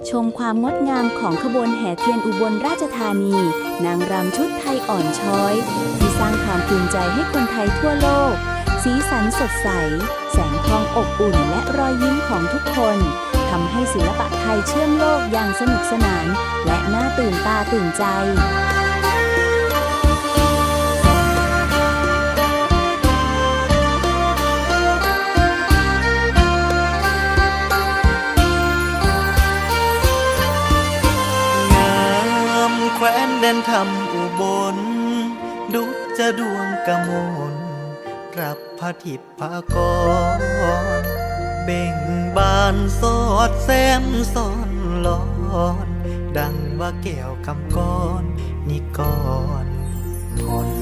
ชมความงดงามของขบวนแห่เทียนอุบลราชธานีนางรำชุดไทยอ่อนช้อยที่สร้างความภูมิใจให้คนไทยทั่วโลกสีสันสดใสแสงทองอบอุ่นและรอยยิ้มของทุกคนทำให้ศิลปะไทยเชื่อมโลกอย่างสนุกสนานและน่าตื่นตาตื่นใจแคว้นแดนธรรมอุบลดุจจะดวงกมลรับพระทิพากรเบ่งบานสอดแซมซ้อนลอนดังว่าแก้วคำก้อนนิกรทน